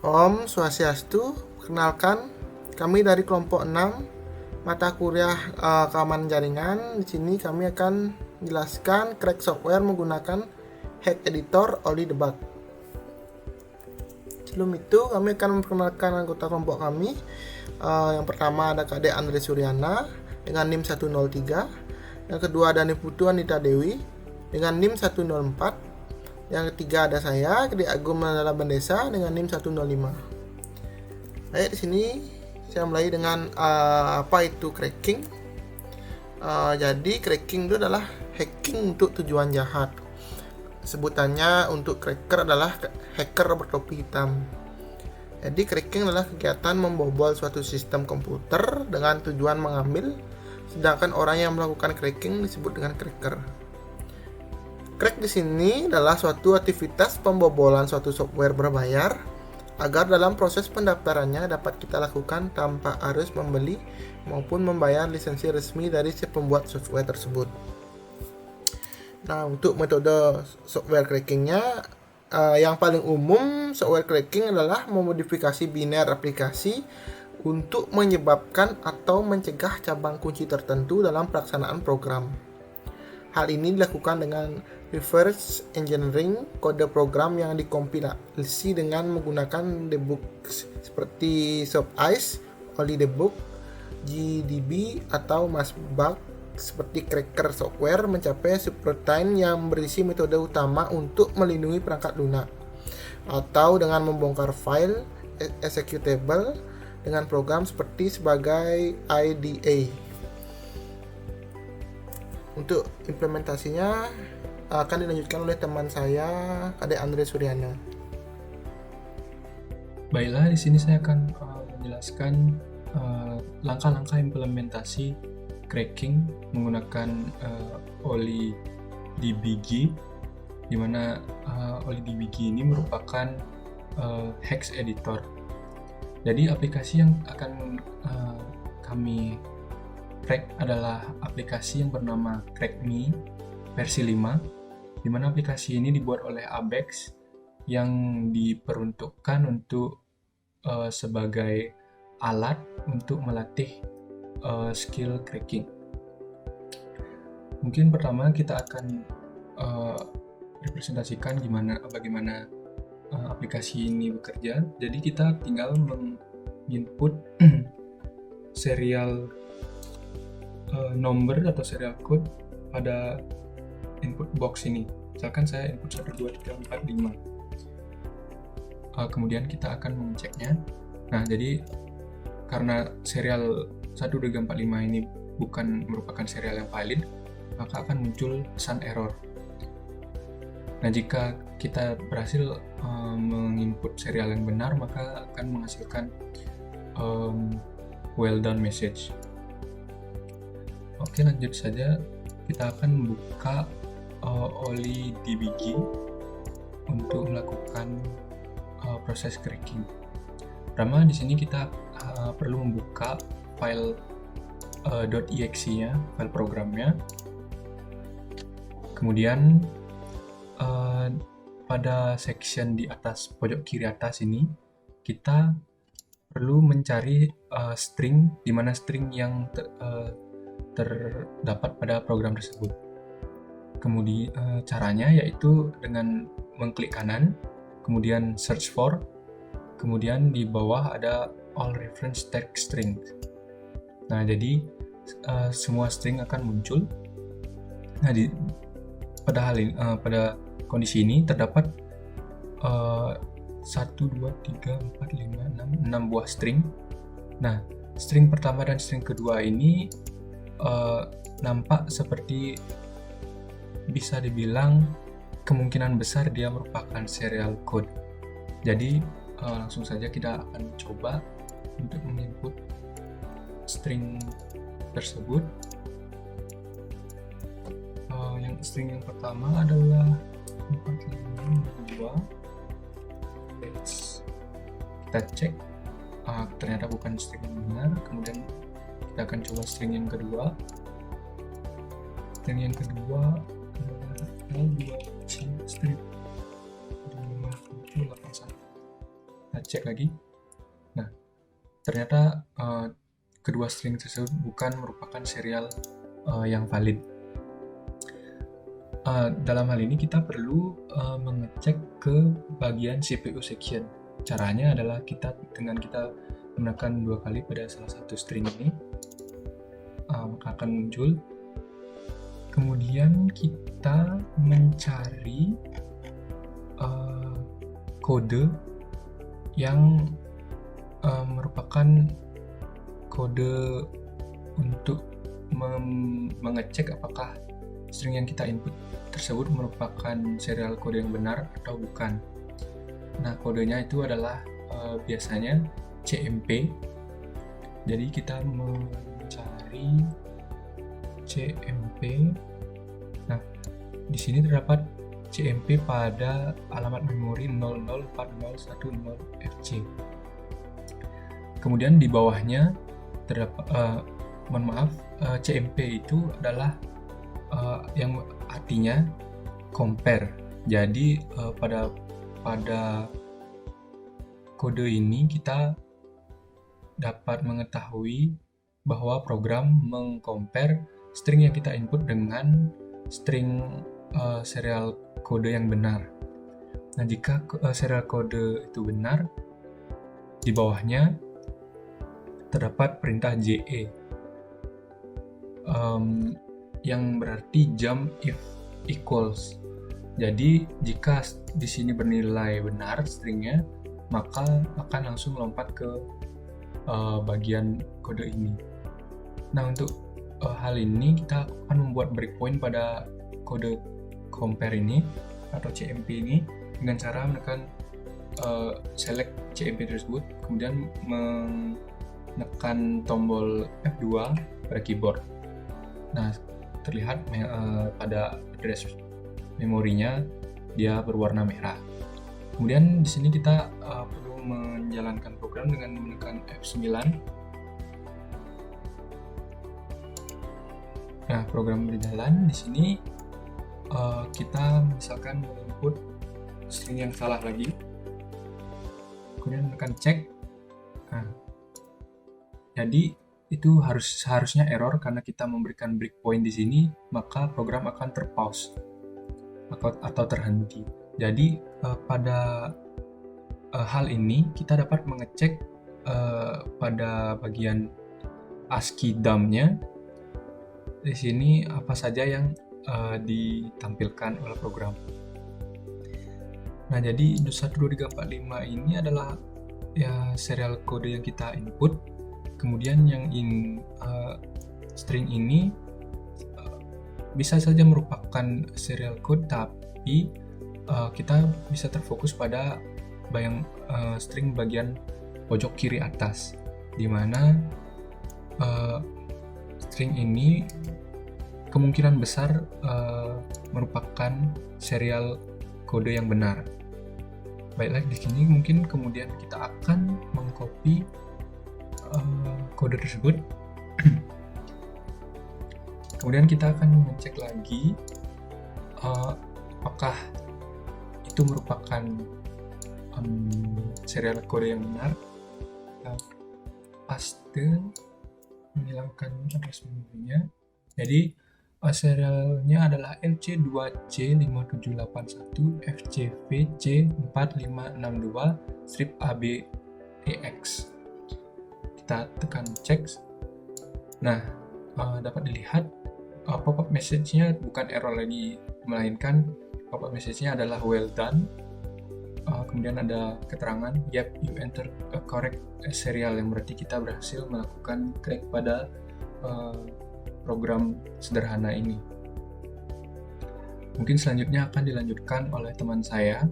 Om Swastiastu, perkenalkan kami dari kelompok 6 mata kuliah keamanan jaringan. Di sini kami akan menjelaskan crack software menggunakan hack editor Oli Debug. Sebelum itu kami akan memperkenalkan anggota kelompok kami. Yang pertama ada Kak Andre Suryana dengan NIM 103. Yang kedua ada Niputu Anita Dewi dengan NIM 104. Yang ketiga ada saya, Kedi Agung Mandala Bandesa dengan NIM 105. Baik, di sini saya mulai dengan apa itu cracking. Jadi cracking itu adalah hacking untuk tujuan jahat. Sebutannya untuk cracker adalah hacker bertopi hitam. Jadi cracking adalah kegiatan membobol suatu sistem komputer dengan tujuan mengambil, sedangkan orang yang melakukan cracking disebut dengan cracker. Crack di sini adalah suatu aktivitas pembobolan suatu software berbayar agar dalam proses pendaftarannya dapat kita lakukan tanpa harus membeli maupun membayar lisensi resmi dari si pembuat software tersebut. Nah, untuk metode software crackingnya, yang paling umum software cracking adalah memodifikasi biner aplikasi untuk menyebabkan atau mencegah cabang kunci tertentu dalam pelaksanaan program. Hal ini dilakukan dengan reverse engineering kode program yang dikompilasi dengan menggunakan debug seperti SoapIce, Oli Debug, GDB, atau Masbug seperti cracker software mencapai subroutine yang berisi metode utama untuk melindungi perangkat lunak, atau dengan membongkar file executable dengan program seperti sebagai IDE. Untuk implementasinya akan dilanjutkan oleh teman saya, Kade Andre Suryana. Baiklah, di sini saya akan menjelaskan langkah-langkah implementasi cracking menggunakan Oli DBG, di mana Oli DBG ini merupakan hex editor. Jadi aplikasi yang akan kami crack adalah aplikasi yang bernama CrackMe versi 5, di mana aplikasi ini dibuat oleh Abex yang diperuntukkan untuk sebagai alat untuk melatih skill cracking. Mungkin pertama kita akan representasikan bagaimana aplikasi ini bekerja. Jadi kita tinggal menginput serial number atau serial code pada input box ini. Misalkan saya input 1, 2, 3, 4, 5. Kemudian kita akan mengeceknya. Nah, jadi karena serial 1, 2, 3, 4, 5 ini bukan merupakan serial yang valid, maka akan muncul pesan error. Nah, jika kita berhasil menginput serial yang benar, maka akan menghasilkan well done message. Oke, lanjut saja. Kita akan membuka Oli DBG untuk melakukan proses cracking. Pertama, di sini kita perlu membuka file .exe-nya, file programnya. Kemudian pada section di atas pojok kiri atas ini kita perlu mencari string, di mana string yang terdapat pada program tersebut. Kemudian caranya yaitu dengan mengklik kanan, kemudian search for, kemudian di bawah ada all reference text string. Nah, jadi semua string akan muncul. Nah, pada kondisi ini terdapat 1, 2, 3, 4, 5, 6 buah string. Nah, string pertama dan string kedua ini nampak seperti bisa dibilang kemungkinan besar dia merupakan serial code. Jadi langsung saja kita akan coba untuk menginput string tersebut. Yang string yang pertama adalah 452. Kita cek, ternyata bukan string yang benar. Kemudian kita akan coba string yang kedua. String yang kedua adalah L2C strip 5781. Kita cek lagi. Nah, ternyata kedua string tersebut bukan merupakan serial yang valid. Dalam hal ini kita perlu mengecek ke bagian CPU section. Caranya adalah dengan kita menekan 2 kali pada salah satu string ini, maka akan muncul. Kemudian kita mencari kode yang merupakan kode untuk mengecek apakah string yang kita input tersebut merupakan serial kode yang benar atau bukan. Nah, kodenya itu adalah biasanya CMP. Jadi kita mencari CMP. Nah, di sini terdapat CMP pada alamat memori 004010FC. Kemudian di bawahnya terdapat CMP itu adalah yang artinya compare. Jadi pada kode ini kita dapat mengetahui bahwa program mengcompare string yang kita input dengan string serial kode yang benar. Nah, jika serial kode itu benar, di bawahnya terdapat perintah JE yang berarti jump if equals. Jadi jika di sini bernilai benar stringnya, maka akan langsung lompat ke bagian kode ini. Nah, untuk hal ini kita akan membuat breakpoint pada kode compare ini atau CMP ini dengan cara menekan select CMP tersebut, kemudian menekan tombol F2 pada keyboard. Nah, terlihat pada address memorinya dia berwarna merah. Kemudian di sini kita perlu menjalankan program dengan menekan F9. Nah, program berjalan. Di sini kita misalkan menginput string yang salah lagi, kemudian menekan cek. Nah, jadi itu seharusnya error karena kita memberikan breakpoint di sini, maka program akan terpause atau terhenti. Jadi pada hal ini kita dapat mengecek pada bagian ASCII DUM-nya. Di sini apa saja yang ditampilkan oleh program. Nah, jadi 12345 ini adalah ya serial kode yang kita input. Kemudian yang string ini bisa saja merupakan serial code, tapi kita bisa terfokus pada string bagian pojok kiri atas, di mana string ini kemungkinan besar merupakan serial kode yang benar. Baiklah, di sini mungkin kemudian kita akan mengcopy kode tersebut. Kemudian kita akan mengecek lagi apakah itu merupakan serial kode yang benar. Kita paste, menghilangkan address memorinya. Jadi serialnya adalah LC2C5751FCVC4562-ABEX. Kita tekan cek. Nah, dapat dilihat pop-up message-nya bukan error lagi, melainkan pop-up message-nya adalah well done. Kemudian ada keterangan yep, you enter a correct serial, yang berarti kita berhasil melakukan crack pada program sederhana ini. Mungkin selanjutnya akan dilanjutkan oleh teman saya.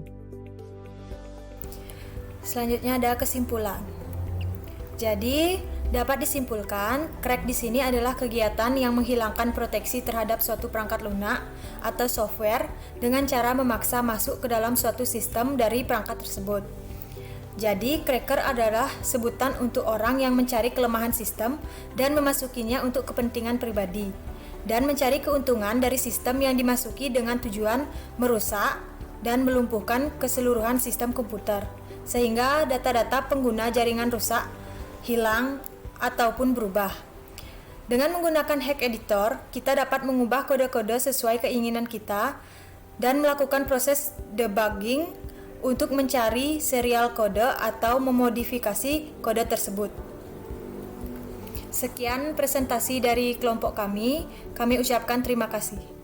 Selanjutnya ada kesimpulan. Jadi, dapat disimpulkan, crack di sini adalah kegiatan yang menghilangkan proteksi terhadap suatu perangkat lunak atau software dengan cara memaksa masuk ke dalam suatu sistem dari perangkat tersebut. Jadi, cracker adalah sebutan untuk orang yang mencari kelemahan sistem dan memasukinya untuk kepentingan pribadi, dan mencari keuntungan dari sistem yang dimasuki dengan tujuan merusak, dan melumpuhkan keseluruhan sistem komputer, sehingga data-data pengguna jaringan rusak, hilang, ataupun berubah. Dengan menggunakan hack editor, kita dapat mengubah kode-kode sesuai keinginan kita dan melakukan proses debugging untuk mencari serial kode atau memodifikasi kode tersebut. Sekian presentasi dari kelompok kami ucapkan terima kasih.